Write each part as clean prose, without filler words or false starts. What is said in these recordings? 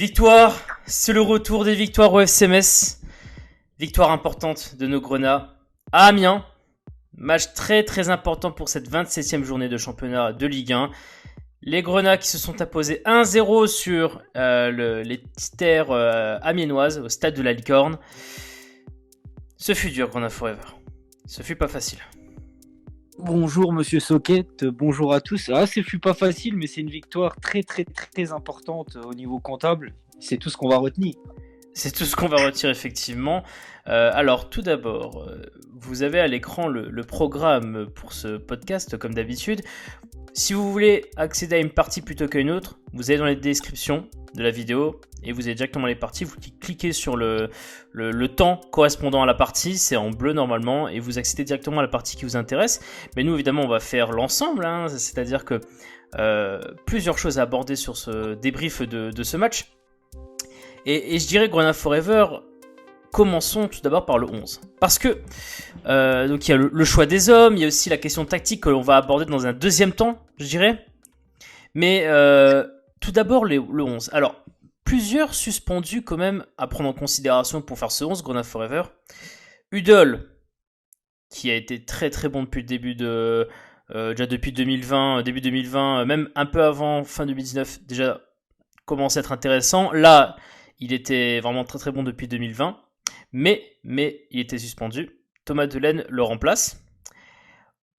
Victoire, c'est le retour des victoires au FC Metz. Victoire importante de nos Grenats à Amiens. Match très très important pour cette 27e journée de championnat de Ligue 1. Les Grenats qui se sont imposés 1-0 sur les petites terres amiénoises au stade de la Licorne. Ce fut dur, Grenat Forever. Ce fut pas facile. Bonjour Monsieur Socket, bonjour à tous. Ce fut pas facile, mais c'est une victoire très très très importante au niveau comptable. C'est tout ce qu'on va retenir. C'est tout ce qu'on va retirer effectivement. Alors tout d'abord, vous avez à l'écran le programme pour ce podcast comme d'habitude. Si vous voulez accéder à une partie plutôt qu'à une autre, vous allez dans les descriptions de la vidéo et vous avez directement les parties. Vous cliquez sur le temps correspondant à la partie, c'est en bleu normalement, et vous accédez directement à la partie qui vous intéresse. Mais nous évidemment on va faire l'ensemble, c'est-à-dire que plusieurs choses à aborder sur ce débrief de ce match. Et je dirais Grenat Forever, commençons tout d'abord par le 11. Parce que donc il y a le choix des hommes, il y a aussi la question tactique que l'on va aborder dans un deuxième temps, je dirais. Mais tout d'abord le 11. Alors, plusieurs suspendus quand même à prendre en considération pour faire ce 11, Grenat Forever. Udol, qui a été très très bon depuis le début déjà depuis 2020, début 2020, même un peu avant, fin 2019, déjà commence à être intéressant. Là, il était vraiment très très bon depuis 2020. Mais il était suspendu. Thomas Delaine le remplace.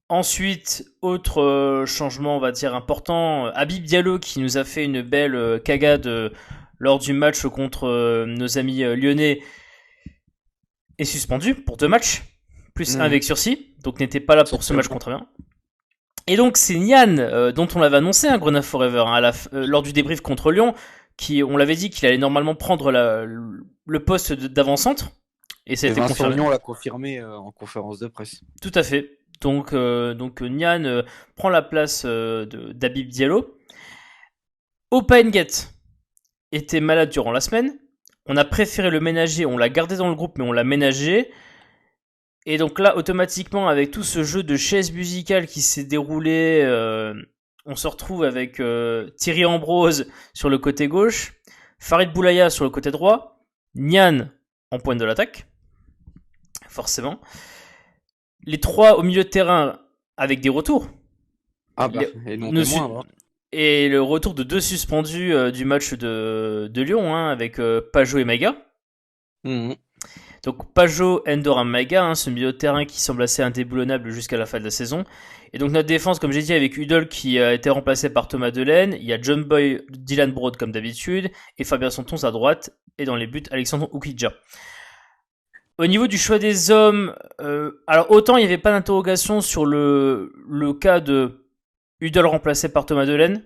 Ensuite, autre changement, on va dire, important. Habib Diallo, qui nous a fait une belle cagade lors du match contre nos amis lyonnais, est suspendu pour 2 matchs, plus 1 avec sursis. Donc n'était pas là pour ce match contre Amiens. Et donc c'est Nian, dont on l'avait annoncé, Grenat Forever, lors du débrief contre Lyon, on l'avait dit qu'il allait normalement prendre le poste d'avant-centre. Et ça a été confirmé. Lyon l'a confirmé en conférence de presse. Tout à fait. Donc Nian prend la place d'Habib Diallo. Opa Nguet était malade durant la semaine. On a préféré le ménager, on l'a gardé dans le groupe, mais on l'a ménagé. Et donc là, automatiquement, avec tout ce jeu de chaises musicales qui s'est déroulé, on se retrouve avec Thierry Ambrose sur le côté gauche, Farid Boulaya sur le côté droit, Nian en pointe de l'attaque, forcément. Les 3 au milieu de terrain avec des retours. Et le retour de 2 suspendus du match de Lyon, avec Pajot et Maïga. Donc Pajot, Endoram, Maïga, ce milieu de terrain qui semble assez indéboulonnable jusqu'à la fin de la saison. Et donc notre défense, comme j'ai dit, avec Udol qui a été remplacé par Thomas Delaine, il y a John Boy, Dylan Broad comme d'habitude, et Fabien Santons à droite, et dans les buts, Alexandre Oukidja. Au niveau du choix des hommes, alors autant il n'y avait pas d'interrogation sur le cas de Udol remplacé par Thomas Delaine,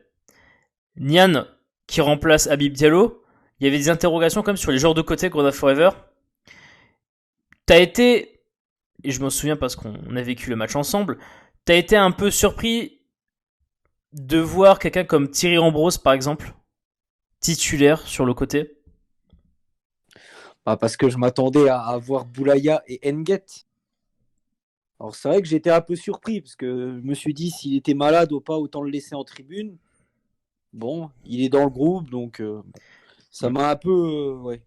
Nian qui remplace Habib Diallo, il y avait des interrogations comme sur les joueurs de côté Grenat Forever. T'as été, et je m'en souviens parce qu'on a vécu le match ensemble, t'as été un peu surpris de voir quelqu'un comme Thierry Ambrose par exemple, titulaire sur le côté? Parce que je m'attendais à voir Boulaya et Nguet. Alors c'est vrai que j'étais un peu surpris parce que je me suis dit s'il était malade ou pas, autant le laisser en tribune. Bon, il est dans le groupe, donc ça m'a un peu...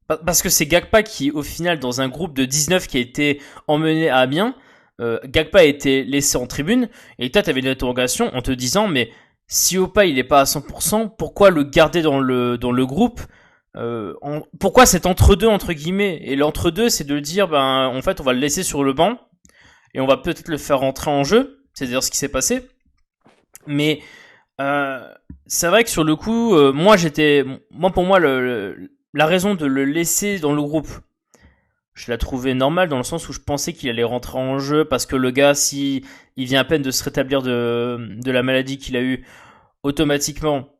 Parce que c'est Gakpa qui, au final, dans un groupe de 19 qui a été emmené à Amiens, Gakpa a été laissé en tribune, et toi t'avais une interrogation en te disant, mais si Opa il est pas à 100%, pourquoi le garder dans le groupe? Pourquoi cet entre-deux entre guillemets? Et l'entre-deux, c'est de le dire, en fait, on va le laisser sur le banc et on va peut-être le faire rentrer en jeu. C'est d'ailleurs ce qui s'est passé. Mais c'est vrai que sur le coup, pour moi, la raison de le laisser dans le groupe, je la trouvais normale dans le sens où je pensais qu'il allait rentrer en jeu parce que le gars, si il vient à peine de se rétablir de la maladie qu'il a eue, automatiquement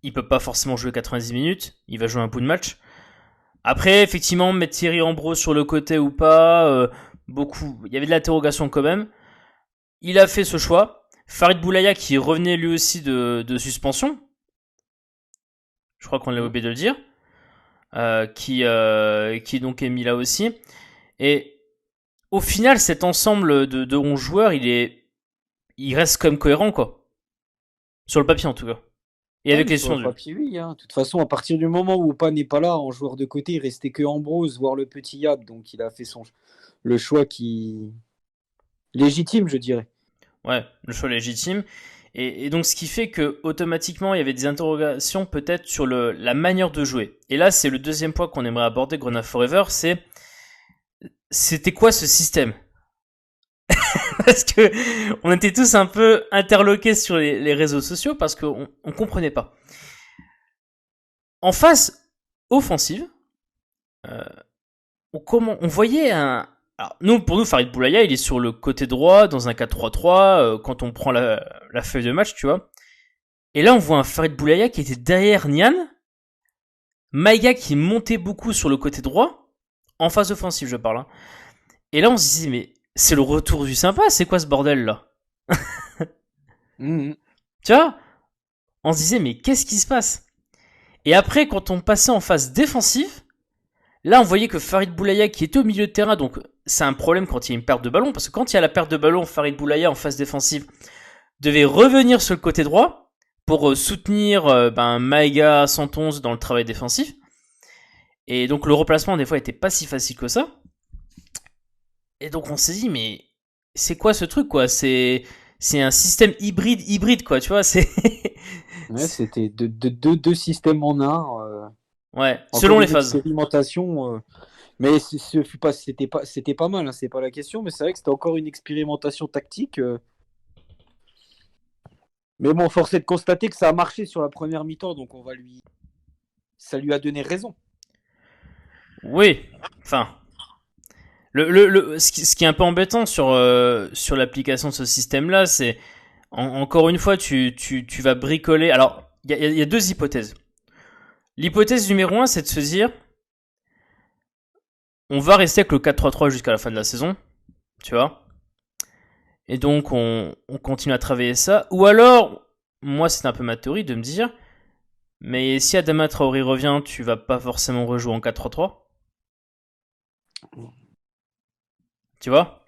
il peut pas forcément jouer 90 minutes, il va jouer un bout de match. Après, effectivement, mettre Thierry Ambrose sur le côté ou pas, il y avait de l'interrogation quand même. Il a fait ce choix. Farid Boulaya qui revenait lui aussi de suspension. Je crois qu'on l'a oublié de le dire. Qui donc est mis là aussi. Et au final, cet ensemble de 11 joueurs, il reste quand même cohérent, quoi. Sur le papier, en tout cas. Et Ouais, avec mais les sur le sons de... papier, oui, hein. De toute façon, à partir du moment où Opa n'est pas là, en joueur de côté, il restait que Ambrose, voire le petit Yab. Donc il a fait le choix qui légitime, je dirais. Ouais, le choix légitime. Et donc, ce qui fait que automatiquement, il y avait des interrogations peut-être sur la manière de jouer. Et là, c'est le deuxième point qu'on aimerait aborder, Grona Forever, c'était quoi ce système? Parce que on était tous un peu interloqués sur les réseaux sociaux parce qu'on comprenait pas. En phase offensive, euh, on voyait un... Alors, pour nous, Farid Boulaya, il est sur le côté droit dans un 4-3-3 quand on prend la feuille de match, tu vois. Et là, on voit un Farid Boulaya qui était derrière Nian, Maïga qui montait beaucoup sur le côté droit, en phase offensive, je parle. Hein. Et là, on se disait, mais c'est le retour du sympa, c'est quoi ce bordel là? Tu vois? On se disait, mais qu'est-ce qui se passe? Et après, quand on passait en phase défensive, là, on voyait que Farid Boulaya, qui était au milieu de terrain, donc c'est un problème quand il y a une perte de ballon, parce que quand il y a la perte de ballon, Farid Boulaya en phase défensive devait revenir sur le côté droit pour soutenir Maïga 111 dans le travail défensif. Et donc le remplacement, des fois, était pas si facile que ça. Et donc on s'est dit, mais c'est quoi ce truc, quoi? C'est un système hybride, quoi, tu vois? Ouais, c'était deux systèmes en un. Ouais, selon Encore les une phases. expérimentation. Mais c'était pas mal, hein, c'est pas la question. Mais c'est vrai que c'était encore une expérimentation tactique. Mais bon, force est de constater que ça a marché sur la première mi-temps, donc ça lui a donné raison. Oui, enfin, ce qui est un peu embêtant sur l'application de ce système-là, c'est encore une fois, tu vas bricoler. Alors, il y a deux hypothèses. L'hypothèse numéro un, c'est de se dire, on va rester avec le 4-3-3 jusqu'à la fin de la saison, tu vois. Et donc, on continue à travailler ça. Ou alors, moi, c'est un peu ma théorie de me dire, mais si Adama Traoré revient, tu vas pas forcément rejouer en 4-3-3. Tu vois?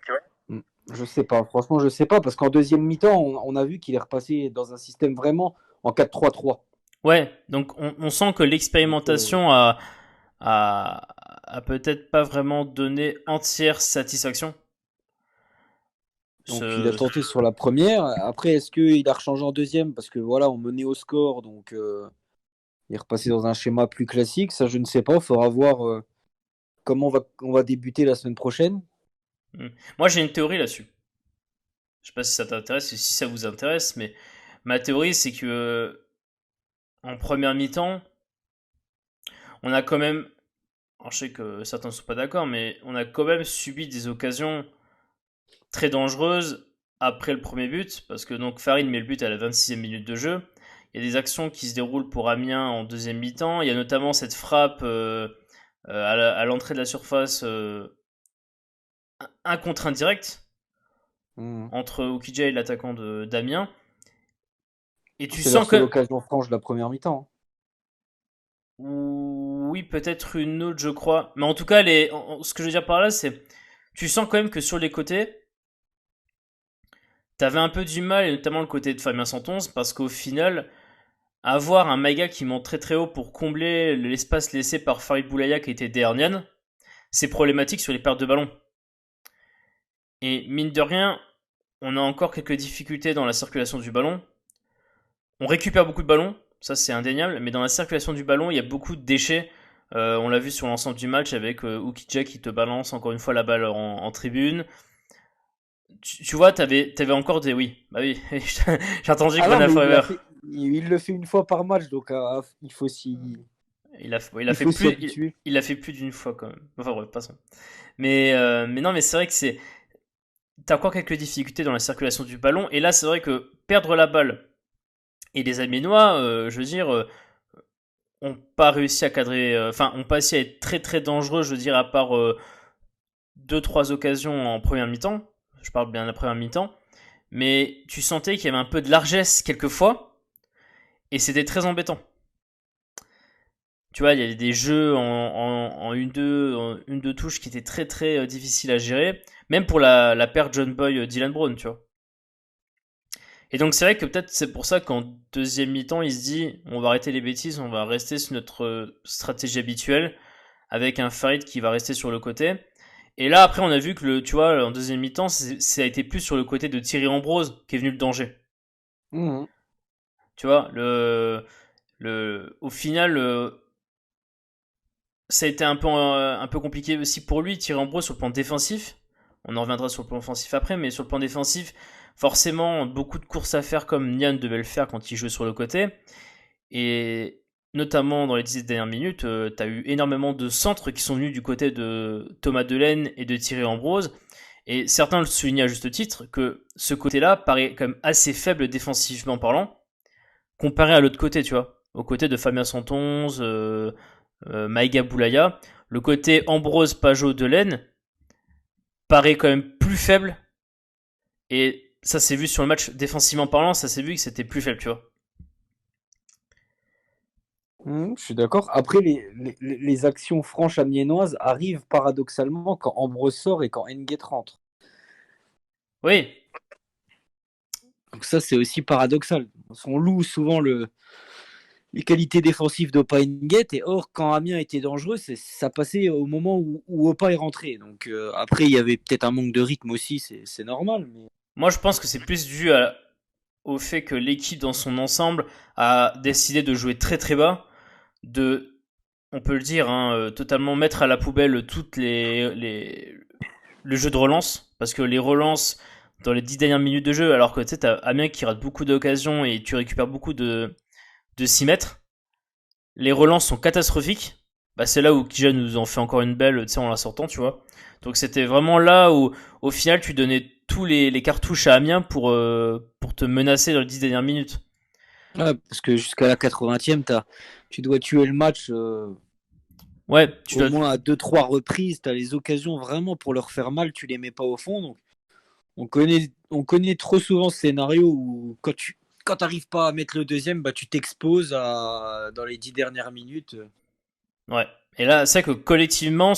Je sais pas, franchement, je sais pas, parce qu'en deuxième mi-temps, on a vu qu'il est repassé dans un système vraiment en 4-3-3. Ouais, donc on sent que Donc, l'expérimentation a peut-être pas vraiment donné entière satisfaction. donc il a Ce... tenté sur la première. Après, est-ce qu'il a rechangé en deuxième? Parce que voilà, on menait au score, donc il est repassé dans un schéma plus classique. Ça, je ne sais pas. Il faudra voir comment on va débuter la semaine prochaine. Moi, j'ai une théorie là-dessus. Je sais pas si ça t'intéresse et si ça vous intéresse, mais ma théorie, c'est que en première mi-temps, on a quand même, alors je sais que certains ne sont pas d'accord, mais on a quand même subi des occasions très dangereuses après le premier but, parce que donc Farid met le but à la 26e minute de jeu. Il y a des actions qui se déroulent pour Amiens en deuxième mi-temps. Il y a notamment cette frappe à l'entrée de la surface, un contre un direct Mhm. entre Oukidja et l'attaquant d'Amiens. Et tu C'est leur sens seule que occasion franche de la première mi-temps. oui, peut-être une autre, je crois. Mais en tout cas, ce que je veux dire par là, c'est tu sens quand même que sur les côtés, t'avais un peu du mal, et notamment le côté de Fabien Santonze, parce qu'au final, avoir un Maïga qui monte très très haut pour combler l'espace laissé par Farid Boulaya qui était derrière Nian, c'est problématique sur les pertes de ballon. Et mine de rien, on a encore quelques difficultés dans la circulation du ballon. On récupère beaucoup de ballons, ça c'est indéniable, mais dans la circulation du ballon, il y a beaucoup de déchets. On l'a vu sur l'ensemble du match avec Oukidja qui te balance encore une fois la balle en tribune. Tu vois, t'avais encore des... Oui, bah oui, j'ai entendu Ah non, Grena mais Forever. il le fait une fois par match, donc Il a il fait faut s'y plus, habituer. il a fait plus d'une fois quand même. Enfin bref, passons. Mais non, mais c'est vrai que t'as encore quelques difficultés dans la circulation du ballon. Et là, c'est vrai que perdre la balle et les Amiénois, je veux dire, ont pas réussi à cadrer. Enfin, ont pas réussi à être très très dangereux, je veux dire, à part deux trois occasions en première mi-temps. Je parle bien de la première mi-temps. Mais tu sentais qu'il y avait un peu de largesse quelquefois. Et c'était très embêtant. Tu vois, il y avait des jeux en une deux touches qui étaient très très difficiles à gérer. Même pour la paire John Boy Dylan Brown, tu vois. Et donc c'est vrai que peut-être c'est pour ça qu'en deuxième mi-temps, il se dit on va arrêter les bêtises, on va rester sur notre stratégie habituelle avec un Farid qui va rester sur le côté. Et là après on a vu que tu vois en deuxième mi-temps, ça a été plus sur le côté de Thierry Ambrose qui est venu le danger. Mhm. Tu vois, au final, ça a été un peu compliqué aussi pour lui, Thierry Ambrose, sur le plan défensif. On en reviendra sur le plan offensif après, mais sur le plan défensif, forcément, beaucoup de courses à faire comme Nian devait le faire quand il jouait sur le côté. Et notamment dans les 10 dernières minutes, tu as eu énormément de centres qui sont venus du côté de Thomas Delaine et de Thierry Ambrose. Et certains le soulignent à juste titre que ce côté-là paraît quand même assez faible défensivement parlant, comparé à l'autre côté, tu vois. Au côté de Fabien Santonze, Maïga Boulaya. Le côté Ambrose, Pajot, Delaine paraît quand même plus faible. Et ça s'est vu sur le match défensivement parlant, ça s'est vu que c'était plus faible, tu vois. Je suis d'accord. Après, les actions franches amiénoises arrivent paradoxalement quand Ambrose sort et quand Nguet rentre. Oui, Donc ça, c'est aussi paradoxal. On loue souvent les qualités défensives d'Opa Nguet, et or, quand Amiens était dangereux, ça passait au moment où Opa est rentré. Donc après, il y avait peut-être un manque de rythme aussi, c'est normal. Mais... moi je pense que c'est plus dû au fait que l'équipe dans son ensemble a décidé de jouer très très bas, de, on peut le dire, hein, totalement mettre à la poubelle toutes le jeu de relance, parce que les relances dans les 10 dernières minutes de jeu, alors que tu sais, t'as Amiens qui rate beaucoup d'occasions et tu récupères beaucoup de 6 mètres, les relances sont catastrophiques. Bah, c'est là où Kija nous en fait encore une belle, tu sais, en la sortant, tu vois. Donc c'était vraiment là où, au final, tu donnais tous les cartouches à Amiens pour te menacer dans les 10 dernières minutes. Ouais, parce que jusqu'à la 80e, tu dois tuer le match Ouais, tu au dois. moins à 2-3 reprises. Tu as les occasions vraiment pour leur faire mal, tu les mets pas au fond. Donc on connaît trop souvent ce scénario où quand t'arrives pas à mettre le deuxième, bah, tu t'exposes dans les 10 dernières minutes. Ouais. Et là, c'est vrai que collectivement,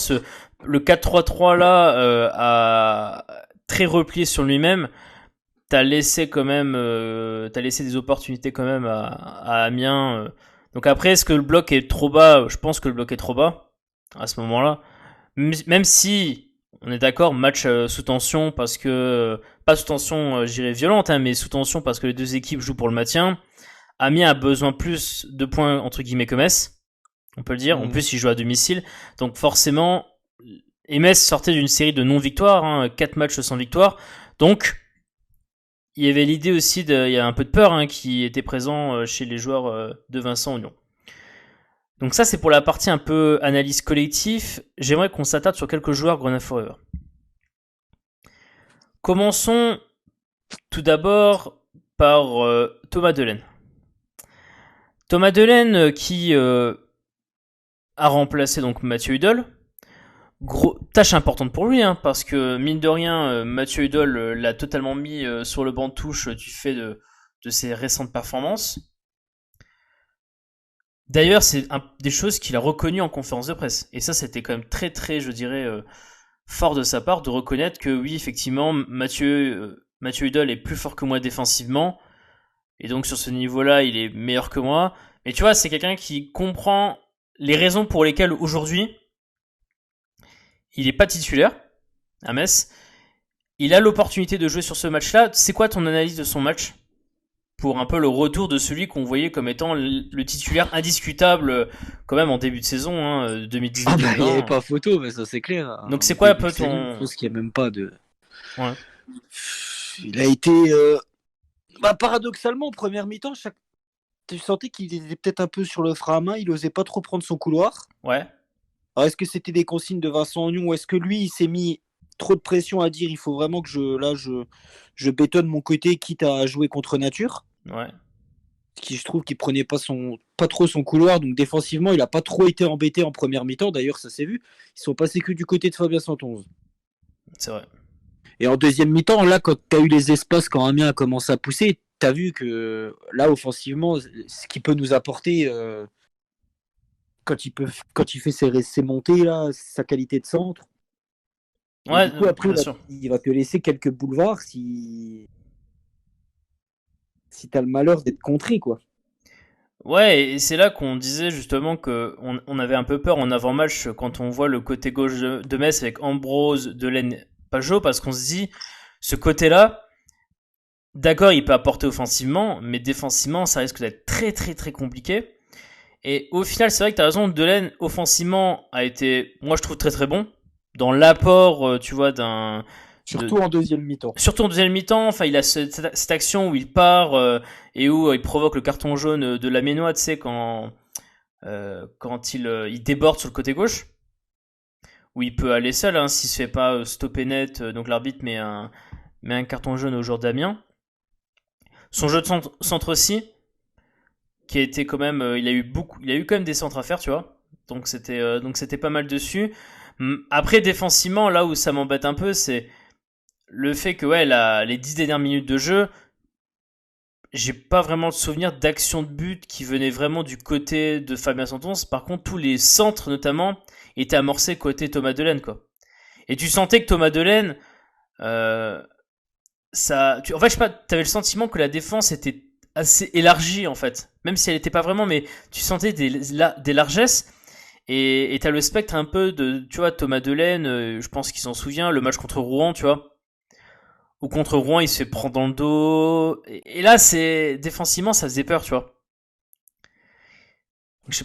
le 4-3-3 là a très replié sur lui-même. T'as laissé des opportunités quand même à Amiens. Donc après, est-ce que le bloc est trop bas? Je pense que le bloc est trop bas à ce moment-là. Même si on est d'accord, match sous tension parce que pas sous tension, j'irais violente, hein, mais sous tension parce que les deux équipes jouent pour le maintien. Amiens a besoin plus de points entre guillemets que Metz, on peut le dire. En Mhm. plus, ils jouent à domicile, donc forcément, et Metz sortait d'une série de non-victoires, hein, 4 matchs sans victoire, donc il y avait l'idée aussi il y a un peu de peur hein, qui était présent chez les joueurs de Vincent Ognon. Donc ça, c'est pour la partie un peu analyse collective. J'aimerais qu'on s'attarde sur quelques joueurs Grenade Forever. Commençons tout d'abord par Thomas Delaine. Thomas Delaine qui a remplacé donc Mathieu Hudol. Tâche importante pour lui, hein, parce que mine de rien, Mathieu Hudol l'a totalement mis sur le banc de touche du fait de ses récentes performances. D'ailleurs, c'est des choses qu'il a reconnues en conférence de presse. Et ça, c'était quand même très, très, je dirais, fort de sa part de reconnaître que oui, effectivement, Mathieu Hudol est plus fort que moi défensivement. Et donc, sur ce niveau-là, il est meilleur que moi. Mais tu vois, c'est quelqu'un qui comprend les raisons pour lesquelles aujourd'hui, il n'est pas titulaire à Metz. Il a l'opportunité de jouer sur ce match-là. C'est quoi ton analyse de son match pour un peu le retour de celui qu'on voyait comme étant le titulaire indiscutable quand même en début de saison hein, Ah bah, il n'y avait 2018-2020. pas photo, mais ça c'est clair. Donc En c'est quoi un début de peu saison, je ton... pense qu'il n'y a même pas de. Ouais. Il a été. Bah, paradoxalement, en première mi-temps, tu sentais qu'il était peut-être un peu sur le frein à main, il n'osait pas trop prendre son couloir. Ouais. Alors, est-ce que c'était des consignes de Vincent Ognon ou est-ce que lui, il s'est mis trop de pression à dire il faut vraiment que je bétonne mon côté, quitte à jouer contre nature? Ouais. Qui je trouve qu'il prenait pas trop son couloir, donc défensivement, il n'a pas trop été embêté en première mi-temps. D'ailleurs, ça s'est vu. Ils sont passés que du côté de Fabien Santonze. C'est vrai. Et en deuxième mi-temps, là, quand tu as eu les espaces, quand Amiens a commencé à pousser, tu as vu que là, offensivement, ce qu'il peut nous apporter quand il fait ses montées, là, sa qualité de centre. Et Ouais, du coup, après, bien sûr. il va te laisser quelques boulevards si. si t'as le malheur d'être contré, quoi. Ouais, et c'est là qu'on disait justement que on avait un peu peur en avant-match quand on voit le côté gauche de Metz avec Ambrose, Delaine, Pajot, parce qu'on se dit, ce côté-là, d'accord, il peut apporter offensivement, mais défensivement, ça risque d'être très très très compliqué. Et au final, c'est vrai que t'as raison, Delaine, offensivement, a été, moi je trouve très très bon, dans l'apport, tu vois, Surtout en deuxième mi-temps. surtout en deuxième mi-temps, enfin, il a cette action où il part et où il provoque le carton jaune de la Ménois, tu sais, quand il déborde sur le côté gauche, où il peut aller seul, hein, s'il se fait pas stopper net, donc l'arbitre met un carton jaune au joueur d'Amiens. Son jeu de centre aussi, qui a été quand même, il a eu quand même des centres à faire, tu vois. Donc c'était pas mal dessus. Après défensivement, là où ça m'embête un peu, c'est le fait que ouais, les 10 dernières minutes de jeu, j'ai pas vraiment le souvenir d'action de but qui venait vraiment du côté de Fabien Santon. Par contre, tous les centres notamment étaient amorcés côté Thomas Delaine, quoi. Et tu sentais que Thomas Delaine, euh, en fait, je sais pas, t'avais le sentiment que la défense était assez élargie en fait, même si elle était pas vraiment, mais tu sentais des largesses. Et t'as le spectre un peu de, tu vois, Thomas Delaine, je pense qu'il s'en souvient, le match contre Rouen, tu vois, ou contre Rouen, il se fait prendre dans le dos. Et là, c'est défensivement, ça faisait peur, tu vois. Je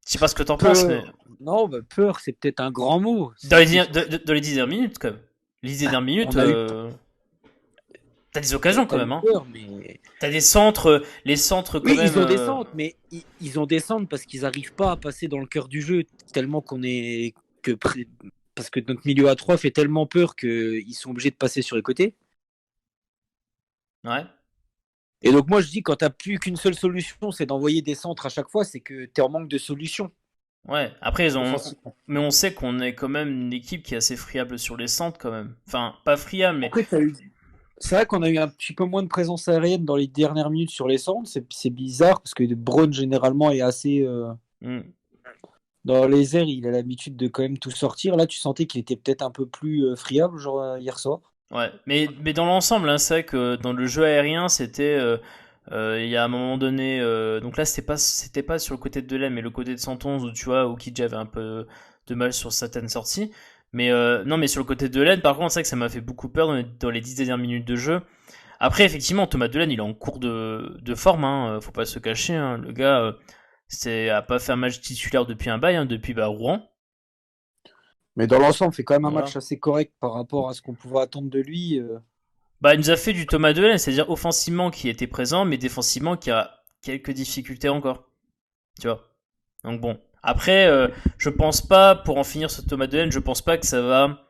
sais pas ce que t'en penses, mais Peur. Non, bah, peur, c'est peut-être un grand mot. dans les 10 dernières minutes, quand même. Les 10 dernières minutes, On a eu, t'as des occasions quand t'as même, eu hein. peur, mais T'as des centres, les centres quand oui, même. ils ont des centres, mais ils ont des centres parce qu'ils n'arrivent pas à passer dans le cœur du jeu tellement qu'on est que parce que notre milieu à 3 fait tellement peur qu'ils sont obligés de passer sur les côtés. Ouais. Et donc moi je dis quand t'as plus qu'une seule solution, c'est d'envoyer des centres à chaque fois, c'est que t'es en manque de solutions Ouais. Après, offensivement. mais on sait qu'on est quand même une équipe qui est assez friable sur les centres quand même. Enfin, pas friable, mais Après, c'est vrai qu'on a eu un petit peu moins de présence aérienne dans les dernières minutes sur les centres. C'est bizarre parce que Braun généralement est assez hmm. dans les airs. Il a l'habitude de quand même tout sortir. Là, tu sentais qu'il était peut-être un peu plus friable genre hier soir. Ouais. Mais dans l'ensemble, hein, c'est vrai que dans le jeu aérien, c'était il y a un moment donné. Donc là, c'était pas sur le côté de Delay, mais le côté de 111 où tu vois, où Kidji avait un peu de mal sur certaines sorties. Mais non, mais sur le côté de Delaine, par contre, c'est vrai que ça m'a fait beaucoup peur dans les 10 dernières minutes de jeu. Après, effectivement, Thomas Delaine, il est en cours de forme, hein, faut pas se cacher. Hein. Le gars, a pas fait un match titulaire depuis un bail, hein, depuis Rouen. Mais dans l'ensemble, fait quand même un Voilà. match assez correct par rapport à ce qu'on pouvait attendre de lui. Bah, il nous a fait du Thomas Delaine, c'est-à-dire offensivement qui était présent, mais défensivement qui a quelques difficultés encore. Tu vois. Donc bon. Après, je pense pas, pour en finir sur Thomas Delaine, je pense pas que ça va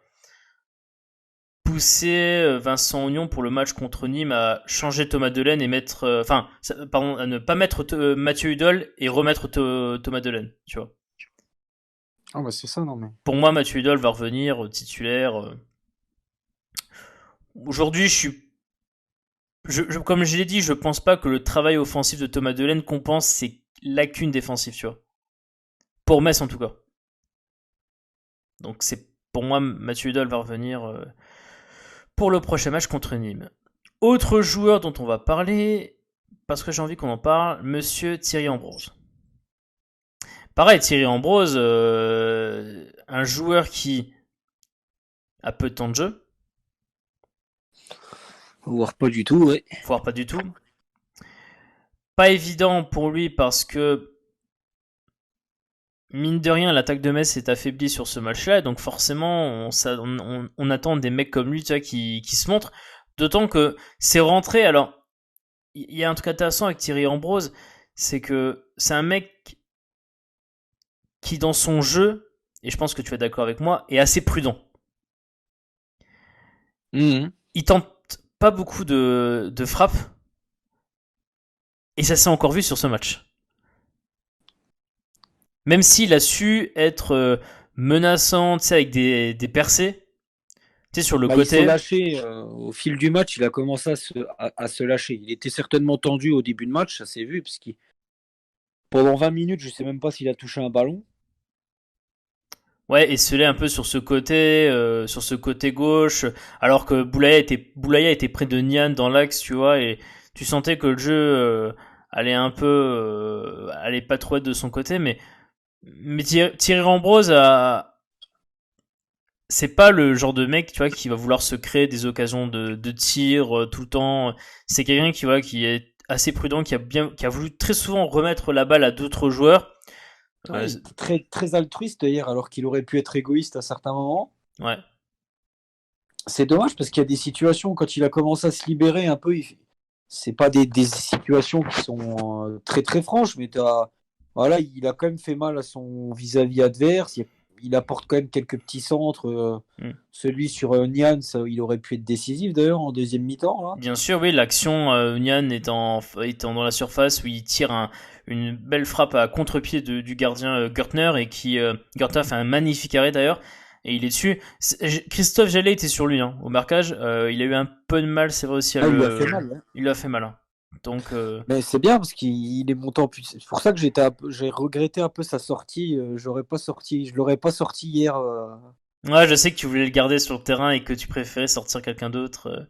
pousser Vincent Ognon pour le match contre Nîmes à changer Thomas Delaine et mettre, pardon, à ne pas mettre Mathieu Hudol et remettre Thomas Delaine, tu vois. Ah bah c'est ça, non mais. Pour moi, Mathieu Hudol va revenir titulaire. Aujourd'hui, comme je l'ai dit, je pense pas que le travail offensif de Thomas Delaine compense ses lacunes défensives, tu vois. Pour Metz en tout cas. Donc c'est pour moi, Mathieu Hudol va revenir pour le prochain match contre Nîmes. Autre joueur dont on va parler, parce que j'ai envie qu'on en parle, Monsieur Thierry Ambrose. Pareil, Thierry Ambrose, un joueur qui a peu de temps de jeu, Voire pas du tout, ouais. voire pas du tout. Pas évident pour lui parce que, mine de rien, l'attaque de Metz s'est affaiblie sur ce match-là, donc forcément, on attend des mecs comme lui, tu vois, qui se montrent. D'autant que c'est rentré, alors, il y a un truc intéressant avec Thierry Ambrose, c'est que c'est un mec qui, dans son jeu, et je pense que tu es d'accord avec moi, est assez prudent. Mmh. Il tente pas beaucoup de frappes, et ça s'est encore vu sur ce match. Même s'il a su être menaçant, tu sais, avec des percées, tu sais, sur le Bah, il s'est côté. lâché au fil du match, il a commencé à se lâcher. Il était certainement tendu au début de match, ça s'est vu, parce que pendant 20 minutes, je sais même pas s'il a touché un ballon. Ouais, et se un peu sur ce côté gauche, alors que Boulaya était près de Nian dans l'axe, tu vois, et Tu sentais que le jeu allait un peu, allait pas trop être de son côté, mais Thierry Ambrose c'est pas le genre de mec, tu vois, qui va vouloir se créer des occasions de tir tout le temps. C'est quelqu'un qui est assez prudent, qui a voulu très souvent remettre la balle à d'autres joueurs. Ouais, il était très, très altruiste hier, alors qu'il aurait pu être égoïste à certains moments. Ouais. C'est dommage parce qu'il y a des situations, quand il a commencé à se libérer un peu, c'est pas des situations qui sont très très franches, mais voilà, il a quand même fait mal à son vis-à-vis adverse. Il apporte quand même quelques petits centres. Mm. Celui sur Nian, il aurait pu être décisif d'ailleurs en deuxième mi-temps. Là. Bien sûr, oui, l'action Nian étant dans la surface où il tire une belle frappe à contre-pied du gardien Gertner et Gertner fait un magnifique arrêt d'ailleurs et il est dessus. Christophe Jallet était sur lui au marquage. Il a eu un peu de mal, c'est vrai aussi Il lui a fait mal. Hein. Il lui a fait mal. Donc, mais c'est bien parce qu'il est monté en puissance. C'est pour ça que j'ai regretté un peu sa sortie. Je l'aurais pas sorti hier. Ouais, je sais que tu voulais le garder sur le terrain et que tu préférais sortir quelqu'un d'autre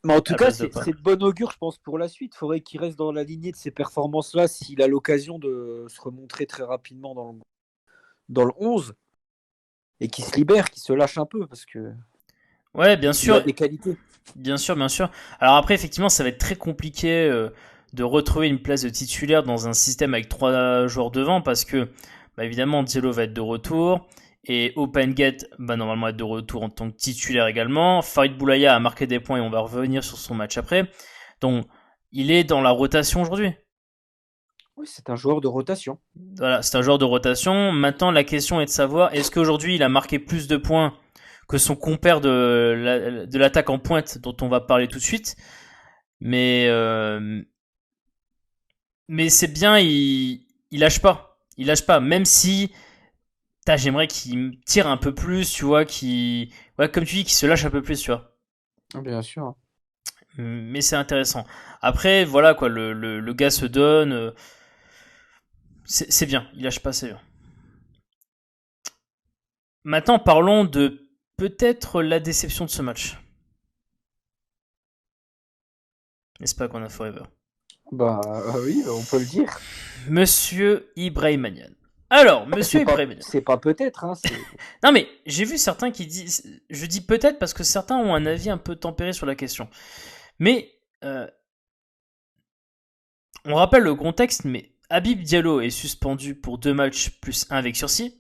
Mais en tout à la cas, place de c'est pas. de bon augure, je pense, pour la suite. Il faudrait qu'il reste dans la lignée de ces performances-là s'il a l'occasion de se remontrer très rapidement dans le 11 et qu'il se libère, qu'il se lâche un peu parce que Ouais, bien il a sûr, des qualités. bien sûr, bien sûr. Alors après, effectivement, ça va être très compliqué de retrouver une place de titulaire dans un système avec 3 joueurs devant parce que, bah, évidemment, Diallo va être de retour et Opengate va normalement être de retour en tant que titulaire également. Farid Boulaya a marqué des points et on va revenir sur son match après. Donc, il est dans la rotation aujourd'hui. Oui, c'est un joueur de rotation. Voilà, c'est un joueur de rotation. Maintenant, la question est de savoir est-ce qu'aujourd'hui il a marqué plus de points que son compère de l'attaque en pointe dont on va parler tout de suite. Mais mais c'est bien, il lâche pas. Il lâche pas, même si j'aimerais qu'il tire un peu plus, tu vois, ouais, comme tu dis, qu'il se lâche un peu plus, tu vois. Bien sûr. Mais c'est intéressant. Après, voilà quoi, le gars se donne. C'est bien, il lâche pas, c'est bien. Maintenant, parlons de peut-être la déception de ce match. N'est-ce pas qu'on a Forever? Bah oui, on peut le dire. Monsieur Ibrahimanian. Alors, Monsieur Ibrahimanian. C'est pas peut-être. Hein, non mais, j'ai vu certains qui disent... Je dis peut-être parce que certains ont un avis un peu tempéré sur la question. Mais, on rappelle le contexte, mais Habib Diallo est suspendu pour 2 matchs plus 1 avec sursis,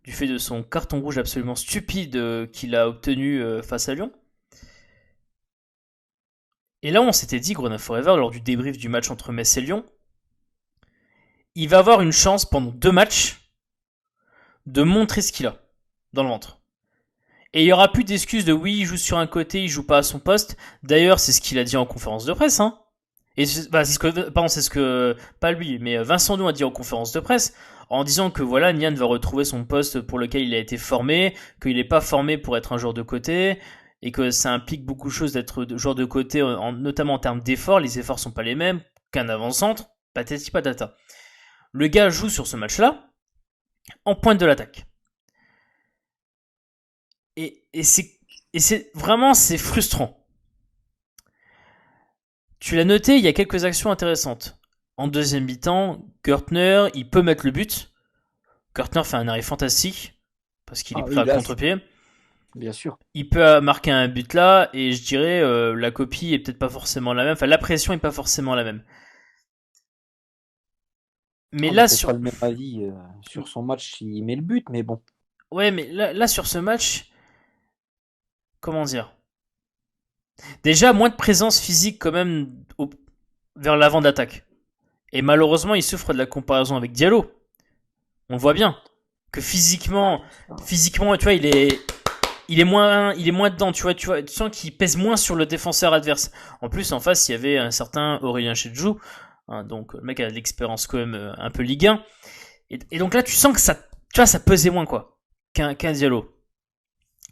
du fait de son carton rouge absolument stupide qu'il a obtenu face à Lyon. Et là, on s'était dit, Grenoble Forever, lors du débrief du match entre Metz et Lyon, il va avoir une chance pendant 2 matchs de montrer ce qu'il a dans le ventre. Et il n'y aura plus d'excuses de oui, il joue sur un côté, il joue pas à son poste. D'ailleurs, c'est ce qu'il a dit en conférence de presse. Et bah, c'est ce que, pas lui, mais Vincent Nou a dit en conférence de presse, en disant que voilà, Nian va retrouver son poste pour lequel il a été formé, qu'il n'est pas formé pour être un joueur de côté, et que ça implique beaucoup de choses d'être joueur de côté, notamment en termes d'efforts. Les efforts sont pas les mêmes qu'un avant-centre, patati patata. Le gars joue sur ce match-là, en pointe de l'attaque. Et c'est vraiment, c'est frustrant. Tu l'as noté, il y a quelques actions intéressantes. En deuxième mi-temps, Gertner, il peut mettre le but. Gertner fait un arrêt fantastique, parce qu'il est prêt à contre-pied. Bien sûr. Il peut marquer un but là, et je dirais, la copie est peut-être pas forcément la même. Enfin, la pression est pas forcément la même. Mais là, pas le même avis sur son match, il met le but, mais bon. Ouais, mais là sur ce match, comment dire? Déjà, moins de présence physique quand même vers l'avant d'attaque. Et malheureusement, il souffre de la comparaison avec Diallo. On le voit bien. Que physiquement, tu vois, il est moins dedans, tu vois, tu sens qu'il pèse moins sur le défenseur adverse. En plus, en face, il y avait un certain Aurélien Chedjou, donc le mec a de l'expérience quand même un peu Ligue 1. Et donc là, tu sens que ça, tu vois, ça pesait moins quoi qu'un Diallo.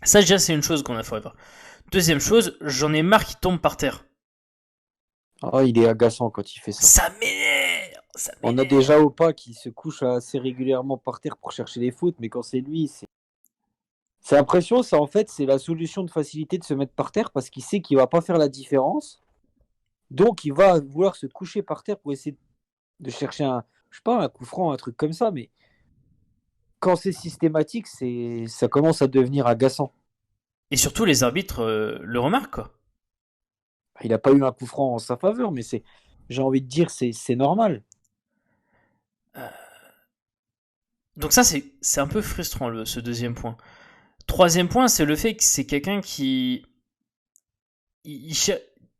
Ça déjà, c'est une chose qu'on a forever. Deuxième chose, j'en ai marre qu'il tombe par terre. Oh, il est agaçant quand il fait ça. Ça m'énerve. On a déjà Opa qui se couche assez régulièrement par terre pour chercher les fautes, mais quand c'est lui, c'est l'impression, ça en fait, c'est la solution de facilité de se mettre par terre parce qu'il sait qu'il va pas faire la différence. Donc, il va vouloir se coucher par terre pour essayer de chercher je sais pas, un coup franc, un truc comme ça. Mais quand c'est systématique, ça commence à devenir agaçant. Et surtout, les arbitres le remarquent, quoi. Il n'a pas eu un coup franc en sa faveur, mais j'ai envie de dire, c'est normal. Donc ça, c'est un peu frustrant, ce deuxième point. Troisième point, c'est le fait que c'est quelqu'un qui...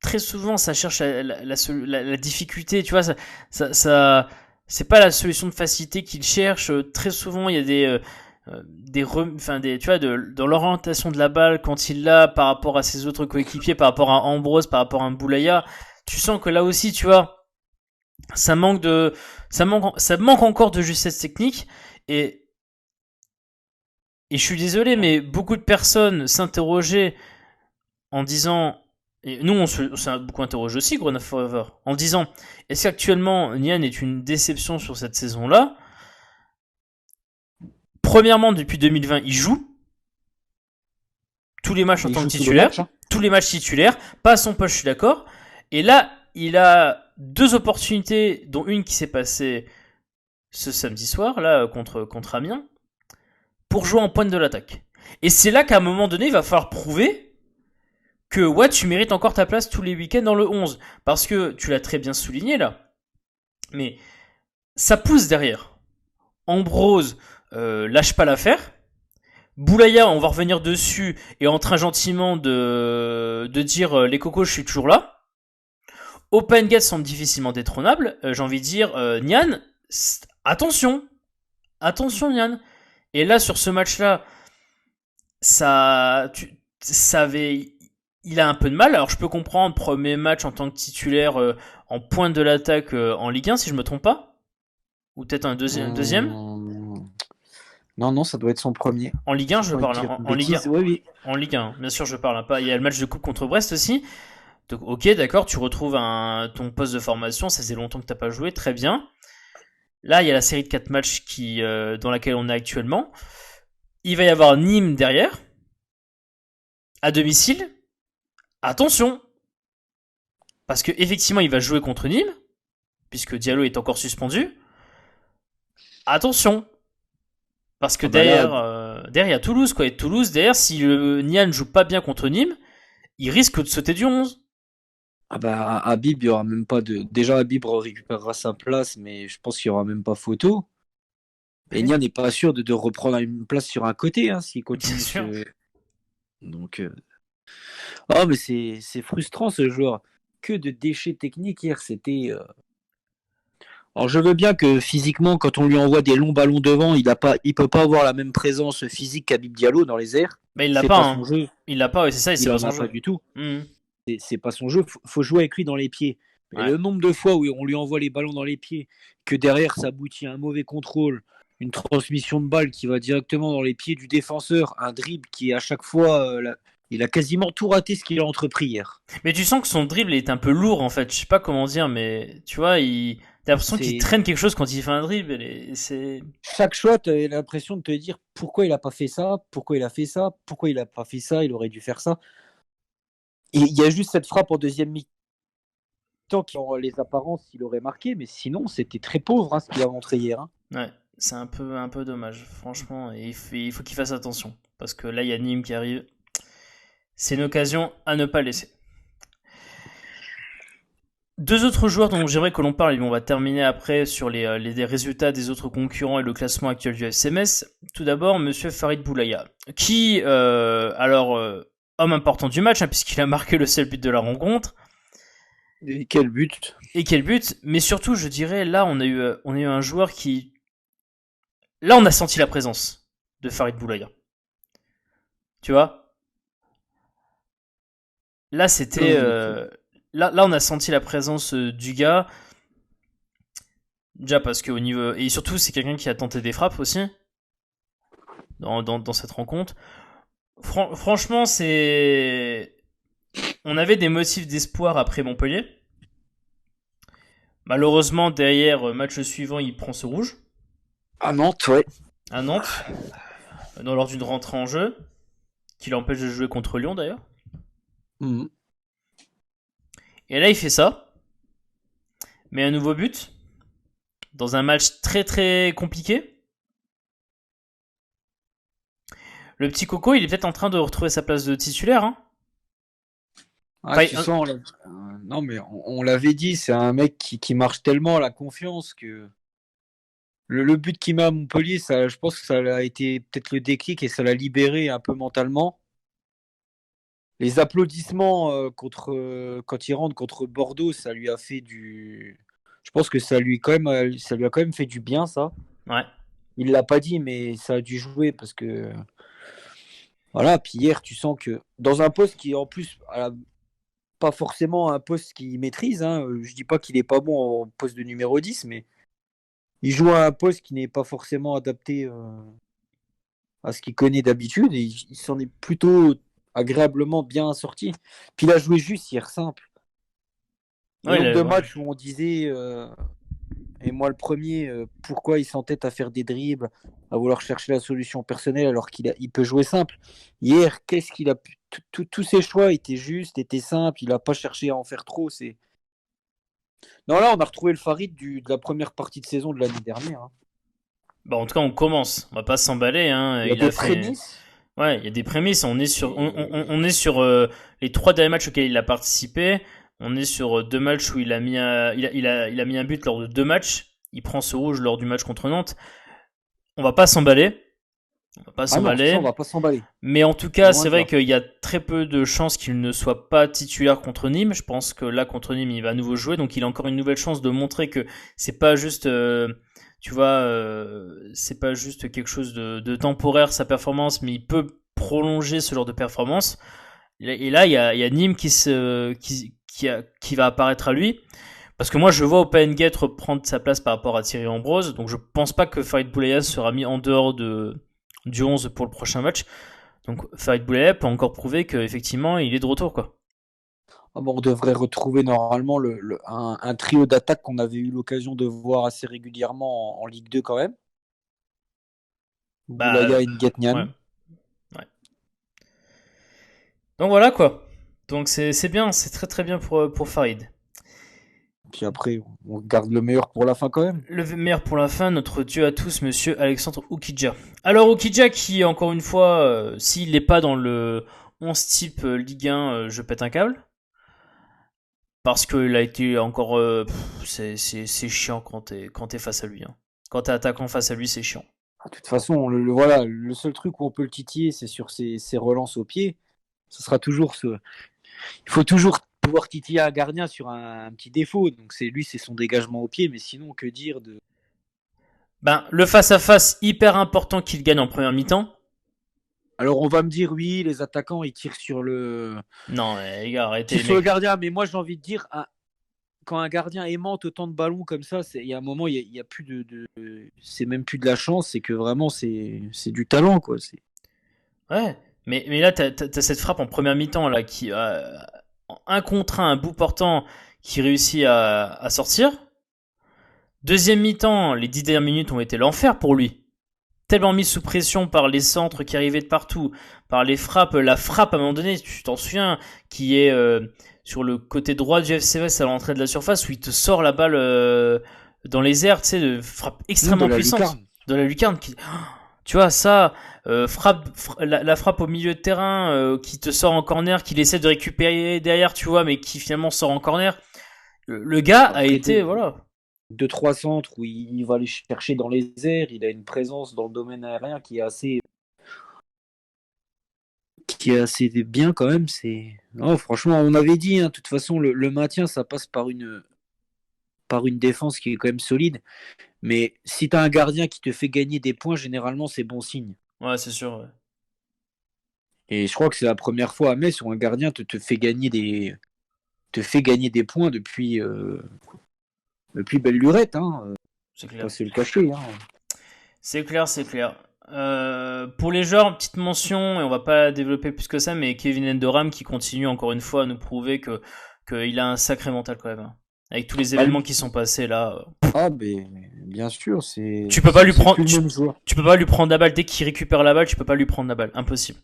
très souvent, ça cherche la difficulté, tu vois, c'est pas la solution de facilité qu'il cherche. Très souvent, il y a tu vois, dans l'orientation de la balle, quand il l'a par rapport à ses autres coéquipiers, par rapport à Ambrose, par rapport à un Boulaya, tu sens que là aussi, tu vois, ça manque encore de justesse technique. Et, et je suis désolé, mais beaucoup de personnes s'interrogeaient en disant, et nous on s'est beaucoup interrogé aussi, Grown Up Forever, en disant, est-ce qu'actuellement Nian est une déception sur cette saison-là? Premièrement, depuis 2020, il joue tous les matchs en tant que titulaire, match, hein. tous les matchs titulaires, pas à son poste, je suis d'accord. Et là, il a deux opportunités, dont une qui s'est passée ce samedi soir, là, contre Amiens, pour jouer en pointe de l'attaque. Et c'est là qu'à un moment donné, il va falloir prouver que ouais, tu mérites encore ta place tous les week-ends dans le 11. Parce que tu l'as très bien souligné là. Mais ça pousse derrière. Ambrose lâche pas l'affaire. Boulaya, on va revenir dessus, est en train gentiment de dire les cocos, je suis toujours là. OpenGate semble difficilement détrônable. J'ai envie de dire, Nian, attention. Attention, Nian. Et là, sur ce match-là, il a un peu de mal. Alors, je peux comprendre, premier match en tant que titulaire en pointe de l'attaque en Ligue 1, si je me trompe pas. Ou peut-être un deuxième. Non, ça doit être son premier. En Ligue 1, je parle. En Ligue 1. Ouais, oui. En Ligue 1, bien sûr, je parle. Pas. Il y a le match de coupe contre Brest aussi. Donc, ok, d'accord, tu retrouves ton poste de formation. Ça faisait longtemps que t'as pas joué, très bien. Là, il y a la série de 4 matchs dans laquelle on est actuellement. Il va y avoir Nîmes derrière, à domicile. Attention, parce que effectivement, il va jouer contre Nîmes, puisque Diallo est encore suspendu. Attention, parce que derrière, il y a Toulouse, quoi. Et Toulouse, derrière, si le Nian joue pas bien contre Nîmes, il risque de sauter du 11. Ah bah, Habib, il y aura même pas de. Déjà, Habib récupérera sa place, mais je pense qu'il y aura même pas photo. Et Nian n'est pas sûr de reprendre une place sur un côté, hein, s'il continue. Bien sûr. Donc. Oh, mais c'est frustrant ce joueur. Que de déchets techniques hier, c'était. Alors je veux bien que physiquement, quand on lui envoie des longs ballons devant, il peut pas avoir la même présence physique qu'Habib Diallo dans les airs. Mais il l'a c'est pas, pas hein. son jeu. Il l'a pas, ouais, c'est ça, et c'est Il pas en son a jeu. pas du tout. Mmh. C'est pas son jeu. Faut jouer avec lui dans les pieds. Et Ouais. le nombre de fois où on lui envoie les ballons dans les pieds, que derrière ça aboutit à un mauvais contrôle, une transmission de balle qui va directement dans les pieds du défenseur, un dribble qui à chaque fois, il a quasiment tout raté ce qu'il a entrepris hier. Mais tu sens que son dribble est un peu lourd en fait. Je sais pas comment dire, mais tu vois, t'as l'impression qu'il traîne quelque chose quand il fait un dribble. Chaque shot, tu as l'impression de te dire pourquoi il a pas fait ça, pourquoi il a fait ça, pourquoi il a pas fait ça, il aurait dû faire ça. Et il y a juste cette frappe en deuxième mi-temps qui, en les apparences, il aurait marqué, mais sinon, c'était très pauvre ce qu'il a montré hier. Ouais, c'est un peu dommage, franchement. Et il faut qu'il fasse attention. Parce que là, il y a Nîmes qui arrive. C'est une occasion à ne pas laisser. Deux autres joueurs dont j'aimerais que l'on parle, et on va terminer après sur les résultats des autres concurrents et le classement actuel du FCMS. Tout d'abord, monsieur Farid Boulaya, qui, homme important du match, puisqu'il a marqué le seul but de la rencontre. Et quel but! Et quel but! Mais surtout, je dirais, là, on a eu un joueur qui... Là, on a senti la présence de Farid Boulaya. Tu vois? Là, c'était... Là, on a senti la présence du gars. Déjà parce qu'au niveau... Et surtout, c'est quelqu'un qui a tenté des frappes aussi. Dans cette rencontre. Franchement, c'est... On avait des motifs d'espoir après Montpellier. Malheureusement, derrière, match suivant, il prend ce rouge. À Nantes, ouais. À Nantes. Lors d'une rentrée en jeu. Qui l'empêche de jouer contre Lyon, d'ailleurs. Mmh. Et là, il fait ça, met un nouveau but dans un match très très compliqué. Le petit Coco, il est peut-être en train de retrouver sa place de titulaire. Hein. Ah, tu sens, non mais on l'avait dit, c'est un mec qui marche tellement à la confiance que le but qu'il met à Montpellier, ça, je pense que ça a été peut-être le déclic et ça l'a libéré un peu mentalement. Les applaudissements quand il rentre contre Bordeaux, ça lui a fait du. Je pense que ça lui a quand même fait du bien, ça. Ouais. Il l'a pas dit, mais ça a dû jouer parce que voilà. Puis hier, tu sens que dans un poste qui en plus pas forcément un poste qu'il maîtrise. Hein. Je dis pas qu'il est pas bon en poste de numéro 10, mais il joue à un poste qui n'est pas forcément adapté à ce qu'il connaît d'habitude et il s'en est plutôt agréablement bien sorti. Puis il a joué juste hier, simple. Le nombre de matchs où on disait, et moi le premier, pourquoi il s'entête à faire des dribbles, à vouloir chercher la solution personnelle alors qu'il peut jouer simple. Hier, qu'est-ce qu'il a pu. Tous ses choix étaient justes, étaient simples, il n'a pas cherché à en faire trop. Non, là, on a retrouvé le Farid de la première partie de saison de l'année dernière. Hein. Bah, en tout cas, on commence. On va pas s'emballer. Hein. Il y a des prémices. Ouais, il y a des prémices. On est sur les 3 derniers matchs auxquels il a participé. On est sur 2 matchs où il a mis un but lors de 2 matchs. Il prend ce rouge lors du match contre Nantes. On va pas s'emballer. On va pas s'emballer. Mais en tout cas, c'est vrai qu'il y a très peu de chances qu'il ne soit pas titulaire contre Nîmes. Je pense que là, contre Nîmes, il va à nouveau jouer. Donc, il a encore une nouvelle chance de montrer que c'est pas juste, c'est pas juste quelque chose de temporaire, sa performance, mais il peut prolonger ce genre de performance. Et là, il y a Nîmes qui va apparaître à lui. Parce que moi, je vois Open Gate reprendre sa place par rapport à Thierry Ambrose. Donc, je pense pas que Farid Boulaya sera mis en dehors du 11 pour le prochain match. Donc Farid Boulaya peut encore prouver qu'effectivement il est de retour quoi. Ah bon, on devrait retrouver normalement un trio d'attaque qu'on avait eu l'occasion de voir assez régulièrement en Ligue 2 quand même. Boulaya et Nguetnian. Ouais. Donc voilà quoi. Donc c'est bien, c'est très très bien pour Farid. Puis après, on garde le meilleur pour la fin quand même. Le meilleur pour la fin, notre dieu à tous, monsieur Alexandre Oukidja. Alors Oukidja qui, encore une fois, s'il n'est pas dans le 11 type Ligue 1, je pète un câble. Parce qu'il a été encore... c'est chiant quand t'es face à lui. Hein. Quand t'es attaquant face à lui, c'est chiant. De toute façon, voilà, le seul truc où on peut le titiller, c'est sur ses relances au pied. Ce sera toujours ce... Il faut toujours pouvoir titiller un gardien sur un petit défaut. Donc c'est son dégagement au pied, mais sinon que dire de. Ben le face à face hyper important qu'il gagne en première mi-temps. Alors on va me dire oui, les attaquants ils tirent sur le. Non les gars arrêtez. Ils tirent sur le gardien, mais moi j'ai envie de dire quand un gardien aimante autant de ballons comme ça, il y a un moment il y a plus c'est même plus de la chance, c'est que vraiment c'est du talent quoi. Ouais. Mais là, t'as cette frappe en première mi-temps là qui un contre un bout portant qui réussit à sortir. Deuxième mi-temps, les 10 dernières minutes ont été l'enfer pour lui. Tellement mis sous pression par les centres qui arrivaient de partout, par les frappes, la frappe à un moment donné, tu t'en souviens, qui est sur le côté droit du FCS à l'entrée de la surface où il te sort la balle dans les airs, tu sais, de frappe extrêmement puissante de la lucarne qui... Tu vois, ça, la frappe au milieu de terrain qui te sort en corner, qu'il essaie de récupérer derrière, tu vois, mais qui finalement sort en corner. Le gars a été, voilà. 2-3 centres où il va aller chercher dans les airs, il a une présence dans le domaine aérien qui est assez bien quand même. Non, franchement, on avait dit, de toute façon, le maintien, ça passe par une défense qui est quand même solide. Mais si tu as un gardien qui te fait gagner des points, généralement, c'est bon signe. Ouais, c'est sûr. Ouais. Et je crois que c'est la première fois à Metz où un gardien te fait gagner des points depuis belle lurette. Hein. C'est clair. C'est le cacher. Hein. C'est clair. Pour les joueurs, petite mention, et on va pas développer plus que ça, mais Kevin Endoram qui continue encore une fois à nous prouver qu'il a un sacré mental quand même. Hein. Avec tous les événements qui sont passés là. Ah, mais bien sûr, tu peux pas lui prendre. Tu peux pas lui prendre la balle dès qu'il récupère la balle. Tu peux pas lui prendre la balle, impossible.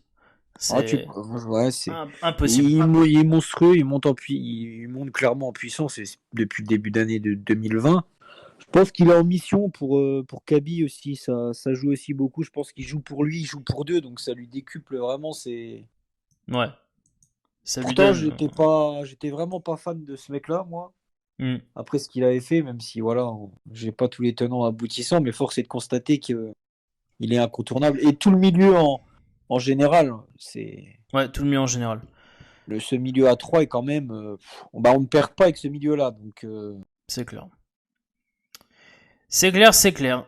C'est Ouais, c'est. impossible. Il est monstrueux, il monte clairement en puissance depuis le début d'année de 2020. Je pense qu'il est en mission pour Kaby aussi. Ça joue aussi beaucoup. Je pense qu'il joue pour lui, il joue pour deux, donc ça lui décuple vraiment. Ouais, ça lui Pourtant, donne. j'étais vraiment pas fan de ce mec-là, moi. Hmm. Après ce qu'il avait fait, même si voilà, j'ai pas tous les tenants aboutissants, mais force est de constater qu'il est incontournable. Et tout le milieu en général, Ouais, tout le milieu en général. ce milieu à 3 est quand même. On ne perd pas avec ce milieu-là. Donc, C'est clair. C'est clair, c'est clair.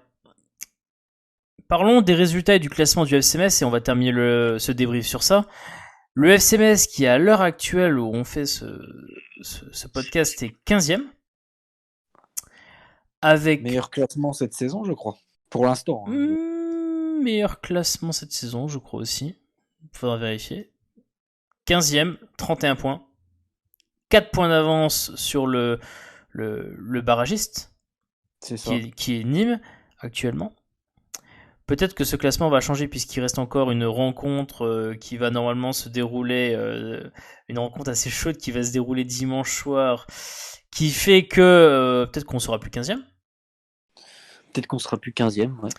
Parlons des résultats et du classement du FCMS et on va terminer ce débrief sur ça. Le FCMS qui, à l'heure actuelle où on fait ce podcast, est 15e. Avec meilleur classement cette saison, je crois. Pour l'instant. meilleur classement cette saison, je crois aussi. Faudra vérifier. 15e, 31 points. 4 points d'avance sur le barragiste, C'est ça. qui est Nîmes actuellement. Peut-être que ce classement va changer puisqu'il reste encore une rencontre qui va normalement se dérouler, une rencontre assez chaude qui va se dérouler dimanche soir, qui fait que peut-être qu'on sera plus 15e. Peut-être qu'on sera plus 15e. Ouais.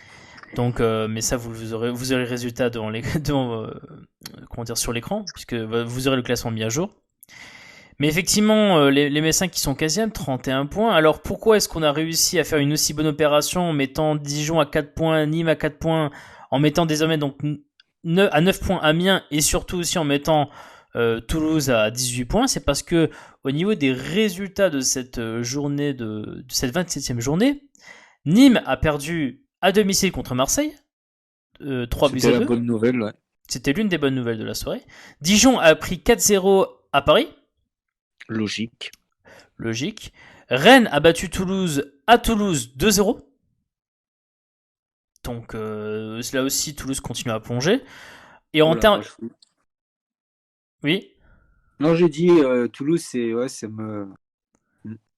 Donc, mais ça, vous aurez le résultat comment dire, sur l'écran, puisque vous aurez le classement mis à jour. Mais effectivement, les Messins qui sont 15e, 31 points. Alors pourquoi est-ce qu'on a réussi à faire une aussi bonne opération en mettant Dijon à 4 points, Nîmes à 4 points, en mettant désormais donc à 9 points Amiens et surtout aussi en mettant Toulouse à 18 points? C'est parce que au niveau des résultats de cette journée, de cette 27e journée, Nîmes a perdu à domicile contre Marseille, 3 buts à 2. C'était la bonne nouvelle, ouais. C'était l'une des bonnes nouvelles de la soirée. Dijon a pris 4-0 à Paris. Logique. Rennes a battu Toulouse à Toulouse 2-0. Donc là aussi, Toulouse continue à plonger. Et en termes... Oui. Non, j'ai dit Toulouse, ça me.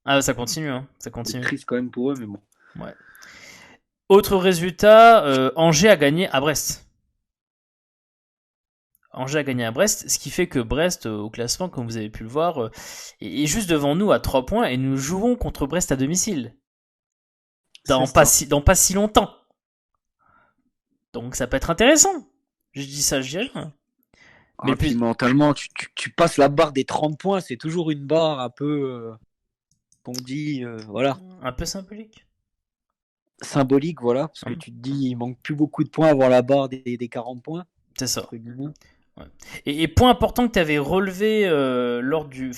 Ah, ça continue, hein. Ça continue. C'est triste quand même pour eux, mais bon. Ouais. Autre résultat, Angers a gagné à Brest. Ce qui fait que Brest, au classement, comme vous avez pu le voir, est juste devant nous à 3 points et nous jouons contre Brest à domicile. Dans pas si longtemps. Donc ça peut être intéressant. Je dis ça, je dis rien. Mais puis mentalement, tu passes la barre des 30 points, c'est toujours une barre un peu, qu'on dit, voilà. Un peu symbolique. Symbolique, voilà, parce que tu te dis, il manque plus beaucoup de points avant la barre des 40 points. C'est ça. Ouais. Et point important que tu avais relevé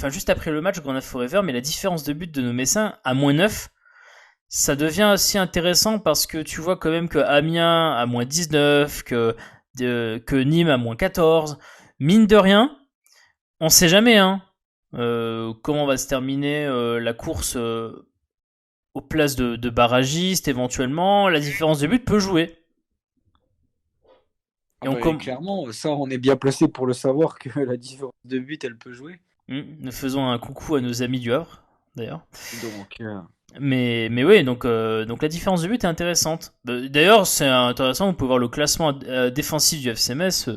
juste après le match Grenade Forever, mais la différence de but de nos Messins à -9, ça devient aussi intéressant parce que tu vois quand même que Amiens à -19, que Nîmes à -14. Mine de rien, on sait jamais comment va se terminer la course aux places de barragistes éventuellement. La différence de but peut jouer. Et clairement, ça, on est bien placé pour le savoir que la différence de but, elle peut jouer. Nous faisons un coucou à nos amis du Havre, d'ailleurs. Donc, mais oui, donc la différence de but est intéressante. D'ailleurs, c'est intéressant, vous pouvez voir le classement défensif du FCMS.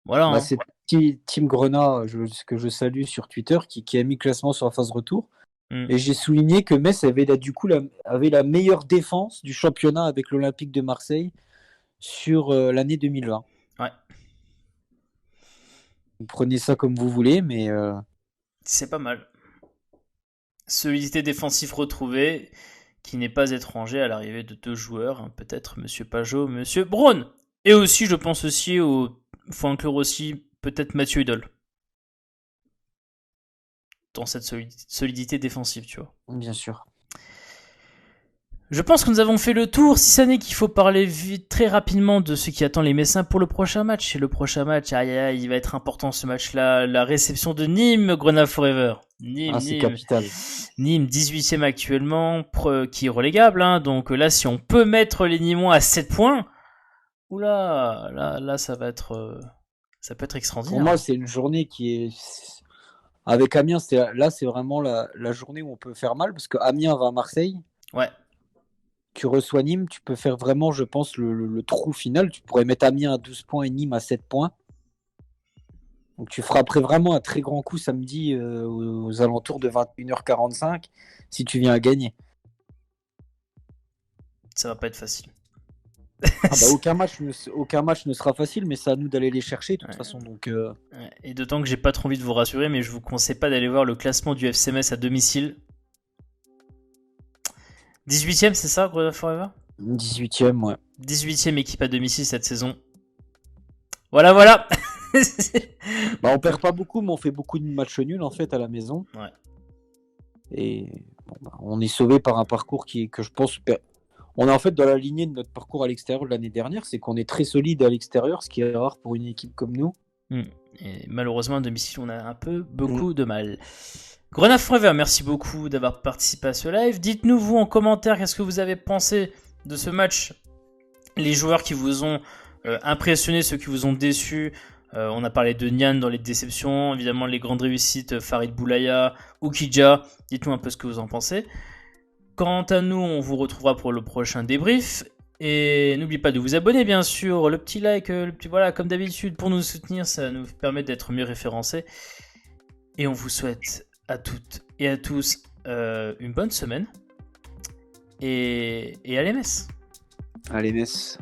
Voilà. Bah, c'est Team Grenat, que je salue sur Twitter, qui a mis le classement sur la phase retour. Et j'ai souligné que Metz avait la meilleure défense du championnat avec l'Olympique de Marseille sur l'année 2020. Ouais. Vous prenez ça comme vous voulez, mais... C'est pas mal. Solidité défensive retrouvée, qui n'est pas étranger à l'arrivée de 2 joueurs, peut-être Monsieur Pajot, Monsieur Braun. Et aussi, je pense aussi faut inclure aussi peut-être Mathieu Hudol. Dans cette solidité défensive, tu vois. Bien sûr. Je pense que nous avons fait le tour, si ça n'est qu'il faut parler très rapidement de ce qui attend les Messins pour le prochain match. Et le prochain match, il va être important ce match-là. La réception de Nîmes, Grenade Forever. C'est capital. Nîmes, 18e actuellement, qui est relégable. Donc là, si on peut mettre les Nîmois à 7 points, oula, là ça va être... ça peut être extraordinaire. Pour moi, c'est une journée qui est... Avec Amiens, c'est vraiment la journée où on peut faire mal, parce que Amiens va à Marseille. Ouais. tu reçois Nîmes, tu peux faire vraiment, je pense, le trou final. Tu pourrais mettre Amiens à 12 points et Nîmes à 7 points. Donc tu frapperais vraiment un très grand coup samedi aux alentours de 21h45 si tu viens à gagner. Ça va pas être facile. Aucun match ne sera facile, mais c'est à nous d'aller les chercher de toute façon. Donc, Et d'autant que j'ai pas trop envie de vous rassurer, mais je vous conseille pas d'aller voir le classement du FC Metz à domicile. 18ème, c'est ça, Grenade Forever ? 18ème, ouais. 18ème équipe à domicile cette saison. Voilà. On perd pas beaucoup, mais on fait beaucoup de matchs nuls en fait à la maison. Ouais. Et on est sauvé par un parcours que je pense. On est en fait dans la lignée de notre parcours à l'extérieur de l'année dernière, c'est qu'on est très solide à l'extérieur, ce qui est rare pour une équipe comme nous. Et malheureusement à domicile, on a beaucoup de mal. Grenade Forever, merci beaucoup d'avoir participé à ce live. Dites-nous vous en commentaire qu'est-ce que vous avez pensé de ce match. Les joueurs qui vous ont impressionné, ceux qui vous ont déçus. On a parlé de Nian dans les déceptions, évidemment les grandes réussites, Farid Boulaya, Oukidja. Dites-nous un peu ce que vous en pensez. Quant à nous, on vous retrouvera pour le prochain débrief. Et n'oubliez pas de vous abonner, bien sûr, le petit like, voilà, comme d'habitude, pour nous soutenir, ça nous permet d'être mieux référencés. Et on vous souhaite à toutes et à tous une bonne semaine. Et allez Metz. Allez Metz.